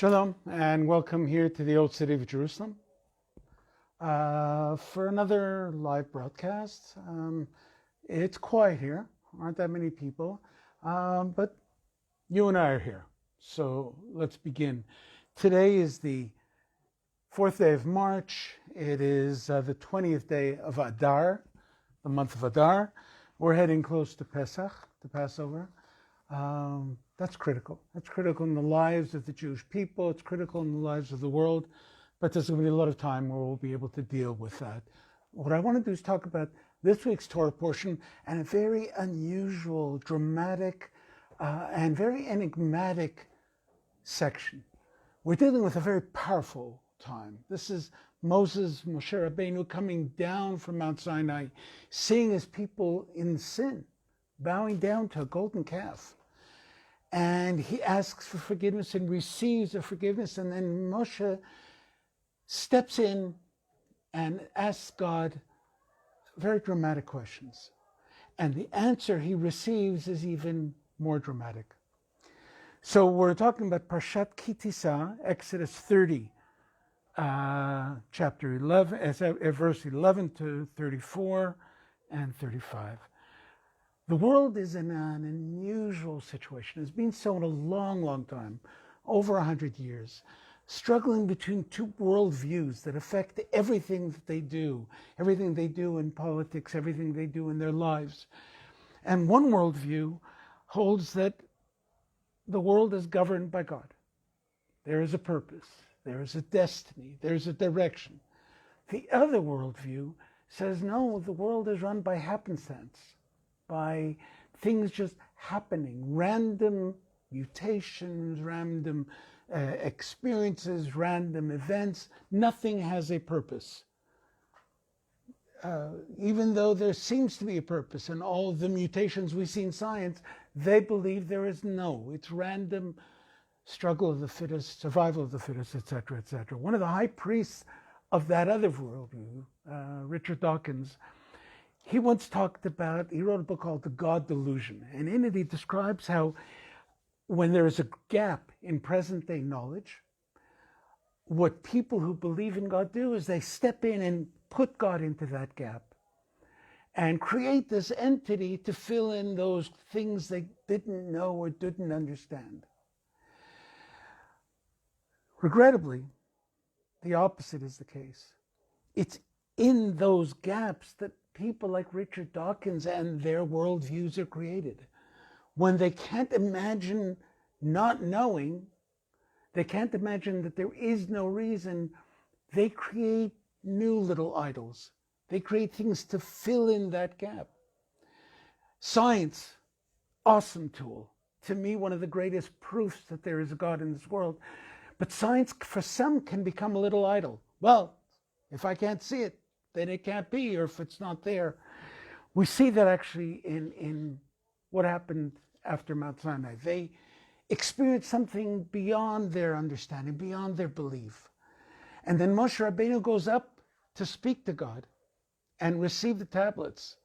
Shalom and welcome here to the Old City of Jerusalem for another live broadcast. It's quiet here, aren't that many people, but you and I are here. So let's begin. Today is the 4th day of March. It is the 20th day of Adar, the month of Adar. We're heading close to Pesach, to Passover. That's critical. That's critical in the lives of the Jewish people. It's critical in the lives of the world. But there's going to be a lot of time where we'll be able to deal with that. What I want to do is talk about this week's Torah portion and a very unusual, dramatic, and very enigmatic section. We're dealing with a very powerful time. This is Moses, Moshe Rabbeinu, coming down from Mount Sinai, seeing his people in sin, bowing down to a golden calf. And he asks for forgiveness and receives the forgiveness. And then Moshe steps in and asks God very dramatic questions. And the answer he receives is even more dramatic. So we're talking about Parshat Ki Tisa, Exodus 30, chapter 11, verse 11 to 34 and 35. The world is in an unusual situation. It's been so in a long, long time, over 100 years, struggling between two worldviews that affect everything that they do in politics, everything they do in their lives. And one worldview holds that the world is governed by God. There is a purpose, there is a destiny, there's a direction. The other worldview says, no, the world is run by happenstance, by things just happening, random mutations, random experiences, random events. Nothing has a purpose. Even though there seems to be a purpose in all the mutations we see in science, they believe there is no. It's random struggle of the fittest, survival of the fittest, etc., etc. One of the high priests of that other worldview, Richard Dawkins, he once talked about, he wrote a book called The God Delusion. And in it, he describes how when there is a gap in present day knowledge, what people who believe in God do is they step in and put God into that gap and create this entity to fill in those things they didn't know or didn't understand. Regrettably, the opposite is the case. It's in those gaps that people like Richard Dawkins and their worldviews are created. When they can't imagine not knowing, they can't imagine that there is no reason, they create new little idols. They create things to fill in that gap. Science, awesome tool. To me, one of the greatest proofs that there is a God in this world. But science, for some, can become a little idol. Well, if I can't see it, then it can't be, or if it's not there. We see that actually in what happened after Mount Sinai. They experienced something beyond their understanding, beyond their belief. And then Moshe Rabbeinu goes up to speak to God and receive the tablets.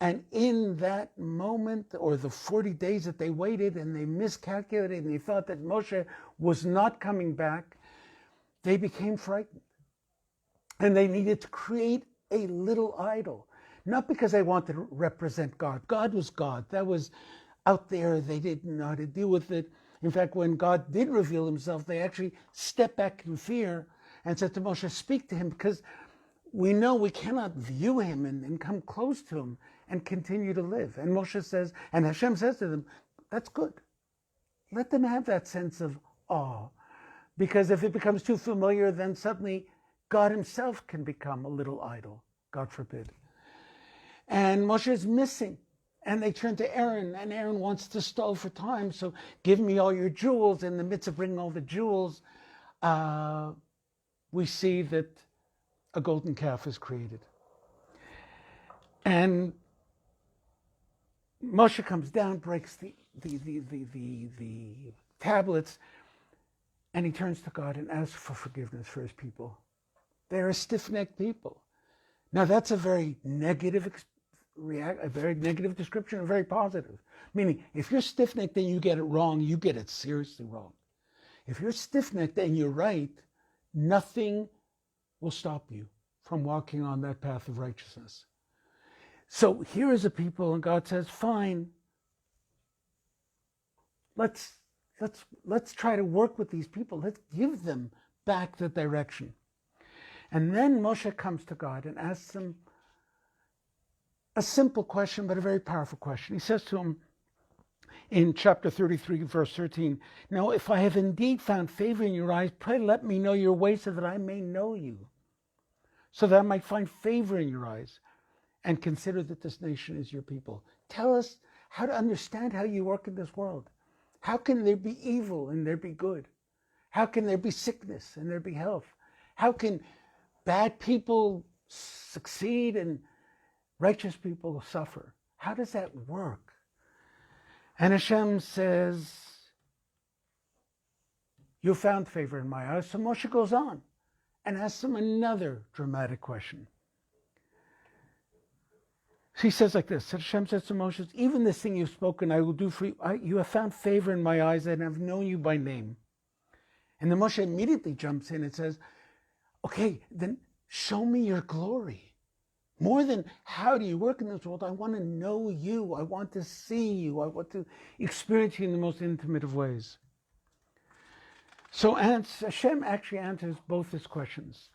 And in that moment, or the 40 days that they waited and they miscalculated and they thought that Moshe was not coming back, they became frightened. And they needed to create a little idol. Not because they wanted to represent God. God was God. That was out there. They didn't know how to deal with it. In fact, when God did reveal himself, they actually stepped back in fear and said to Moshe, speak to him, because we know we cannot view him and come close to him and continue to live. And Moshe says, and Hashem says to them, that's good. Let them have that sense of awe. Because if it becomes too familiar, then suddenly God himself can become a little idol, God forbid. And Moshe is missing. And they turn to Aaron, and Aaron wants to stall for time. So give me all your jewels. In the midst of bringing all the jewels, we see that a golden calf is created. And Moshe comes down, breaks the tablets, and he turns to God and asks for forgiveness for his people. They're a stiff-necked people. Now that's a very negative description, and very positive. Meaning, if you're stiff-necked and you get it wrong, you get it seriously wrong. If you're stiff-necked and you're right, nothing will stop you from walking on that path of righteousness. So here is a people, and God says, fine, let's try to work with these people. Let's give them back the direction. And then Moshe comes to God and asks him a simple question, but a very powerful question. He says to him in chapter 33, verse 13, "Now, if I have indeed found favor in your eyes, pray let me know your way so that I may know you, so that I might find favor in your eyes and consider that this nation is your people." Tell us how to understand how you work in this world. How can there be evil and there be good? How can there be sickness and there be health? How can bad people succeed and righteous people suffer? How does that work? And Hashem says, "You found favor in my eyes." So Moshe goes on and asks him another dramatic question. He says like this, Hashem says to Moshe, "Even this thing you've spoken, I will do for you. You have found favor in my eyes and have known you by name." And then Moshe immediately jumps in and says, "Okay, then show me your glory. More than how do you work in this world, I want to know you. I want to see you. I want to experience you in the most intimate of ways." So Hashem actually answers both his questions.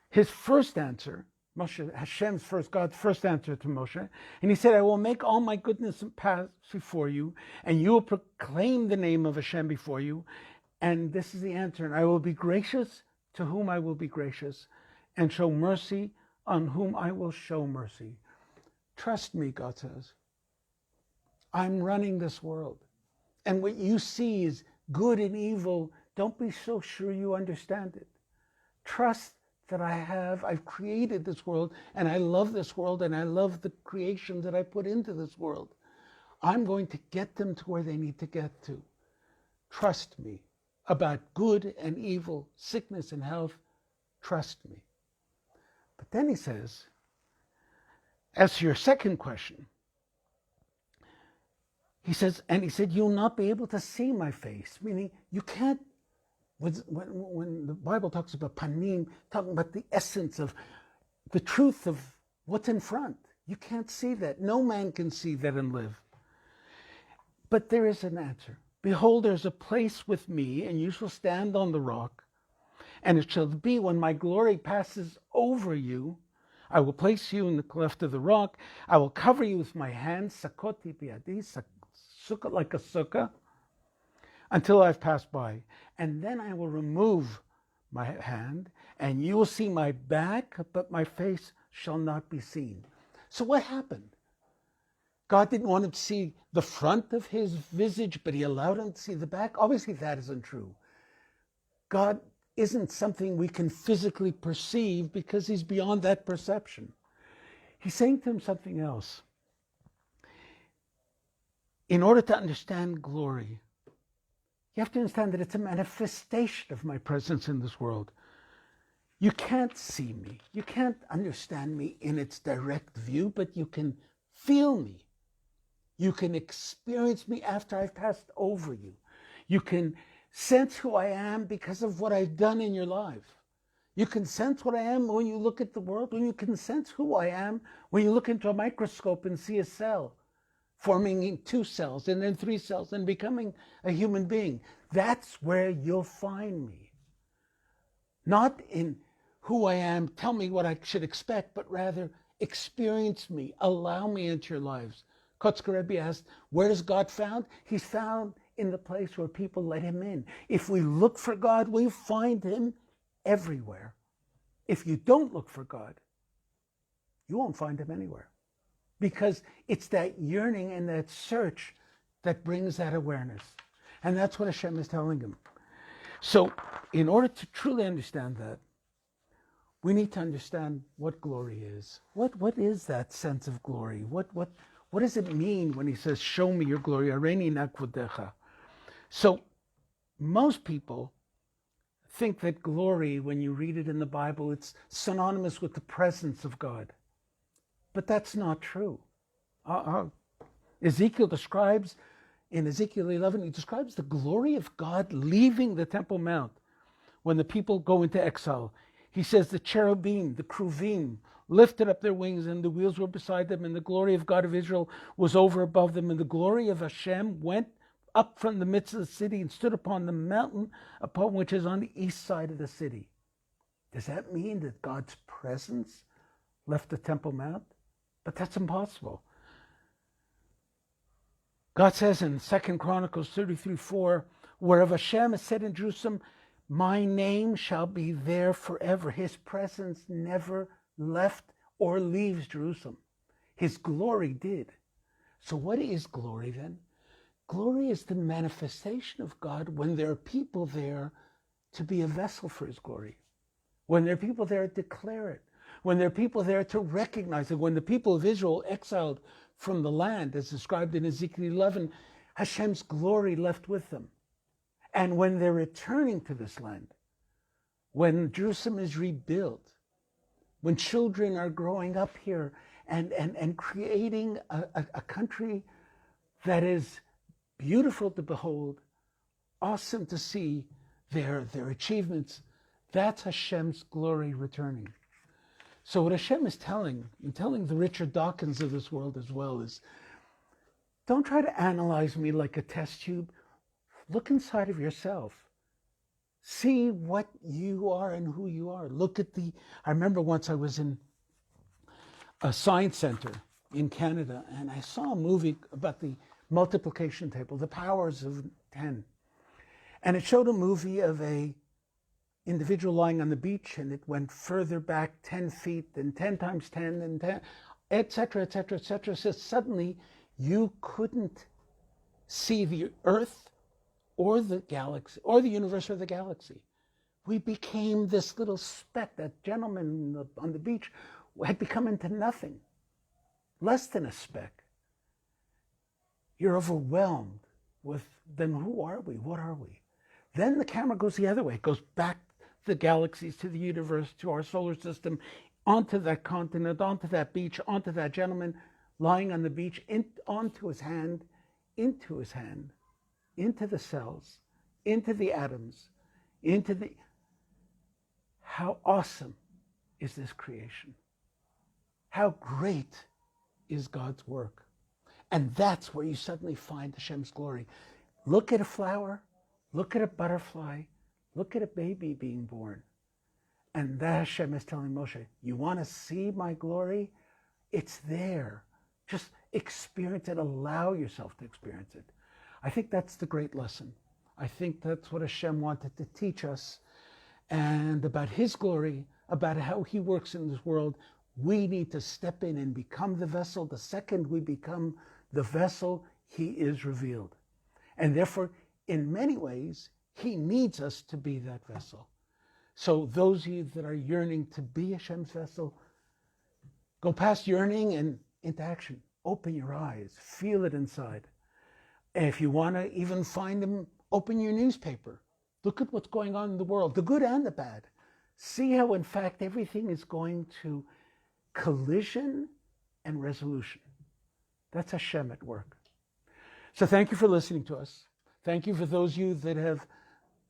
His first answer, God's first answer to Moshe, and he said, "I will make all my goodness pass before you, and you will proclaim the name of Hashem before you." And this is the answer, "And I will be gracious to whom I will be gracious, and show mercy on whom I will show mercy." Trust me, God says. I'm running this world. And what you see is good and evil. Don't be so sure you understand it. Trust that I've created this world, and I love this world, and I love the creation that I put into this world. I'm going to get them to where they need to get to. Trust me. About good and evil, sickness and health, trust me. But then he says, as to your second question, he said, "You'll not be able to see my face," meaning you can't. When the Bible talks about panim, talking about the essence of the truth of what's in front, you can't see that. No man can see that and live. But there is an answer. "Behold, there's a place with me, and you shall stand on the rock. And it shall be when my glory passes over you, I will place you in the cleft of the rock. I will cover you with my hand, sakoti biadi, sukkah like a sukkah, until I've passed by. And then I will remove my hand, and you will see my back, but my face shall not be seen." So what happened? God didn't want him to see the front of his visage, but he allowed him to see the back? Obviously, that isn't true. God isn't something we can physically perceive because he's beyond that perception. He's saying to him something else. In order to understand glory, you have to understand that it's a manifestation of my presence in this world. You can't see me. You can't understand me in its direct view, but you can feel me. You can experience me after I've passed over you. You can sense who I am because of what I've done in your life. You can sense what I am when you look at the world, and you can sense who I am when you look into a microscope and see a cell forming in 2 cells and then 3 cells and becoming a human being. That's where you'll find me. Not in who I am, tell me what I should expect, but rather experience me, allow me into your lives. Kotzker Rebbe asked, where is God found? He's found in the place where people let him in. If we look for God, we find him everywhere. If you don't look for God, you won't find him anywhere. Because it's that yearning and that search that brings that awareness. And that's what Hashem is telling him. So in order to truly understand that, we need to understand what glory is. What is that sense of glory? What does it mean when he says, show me your glory? Areini na kvodecha. So most people think that glory, when you read it in the Bible, it's synonymous with the presence of God. But that's not true. Ezekiel describes in Ezekiel 11, he describes the glory of God leaving the Temple Mount when the people go into exile. He says the cherubim, the kruvim, lifted up their wings, and the wheels were beside them, and the glory of God of Israel was over above them, and the glory of Hashem went up from the midst of the city and stood upon the mountain upon which is on the east side of the city. Does that mean that God's presence left the Temple Mount? But that's impossible. God says in 2 Chronicles 33:4, wherever Hashem is said in Jerusalem, my name shall be there forever. His presence never left or leaves Jerusalem. His glory did. So what is glory then? Glory is the manifestation of God when there are people there to be a vessel for his glory. When there are people there to declare it. When there are people there to recognize it. When the people of Israel exiled from the land, as described in Ezekiel 11, Hashem's glory left with them. And when they're returning to this land, when Jerusalem is rebuilt, when children are growing up here and creating a country that is beautiful to behold, awesome to see their achievements, that's Hashem's glory returning. So what Hashem is telling the Richard Dawkins of this world as well is, don't try to analyze me like a test tube. Look inside of yourself. See what you are and who you are. I remember once I was in a science center in Canada, and I saw a movie about the multiplication table, the powers of 10. And it showed a movie of a individual lying on the beach, and it went further back 10 feet and 10 times 10 and 10, etc., etc., etc. So suddenly you couldn't see the Earth or the galaxy or the universe or the galaxy. We became this little speck. That gentleman on the beach had become into nothing, less than a speck. You're overwhelmed with, then who are we? What are we? Then the camera goes the other way. It goes back the galaxies, to the universe, to our solar system, onto that continent, onto that beach, onto that gentleman lying on the beach, onto his hand, into the cells, into the atoms, how awesome is this creation? How great is God's work? And that's where you suddenly find Hashem's glory. Look at a flower, look at a butterfly, look at a baby being born. And that Hashem is telling Moshe, you want to see my glory? It's there. Just experience it. Allow yourself to experience it. I think that's the great lesson. I think that's what Hashem wanted to teach us. And about his glory, about how he works in this world, we need to step in and become the vessel. The second we become the vessel, he is revealed. And therefore, in many ways, he needs us to be that vessel. So those of you that are yearning to be Hashem's vessel, go past yearning and into action. Open your eyes, feel it inside. And if you want to even find him, open your newspaper. Look at what's going on in the world, the good and the bad. See how, in fact, everything is going to collision and resolution. That's Hashem at work. So thank you for listening to us. Thank you for those of you that have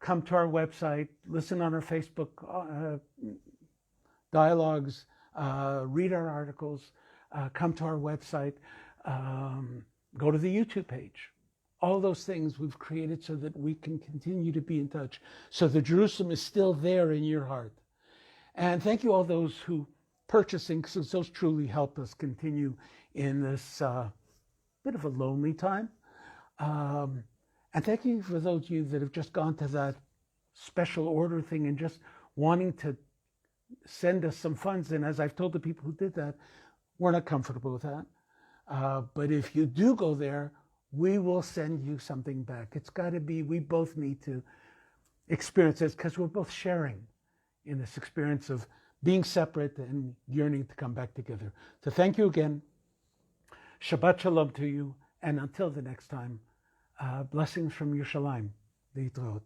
come to our website, listen on our Facebook dialogues, read our articles, come to our website, go to the YouTube page. All those things we've created so that we can continue to be in touch, so that Jerusalem is still there in your heart. And thank you all those who purchasing, because those truly help us continue in this bit of a lonely time. And thank you for those of you that have just gone to that special order thing and just wanting to send us some funds. And as I've told the people who did that, we're not comfortable with that. But if you do go there, we will send you something back. It's got to be, we both need to experience this because we're both sharing in this experience of being separate and yearning to come back together. So thank you again. Shabbat Shalom to you. And until the next time, blessings from Yerushalayim. Leitraot.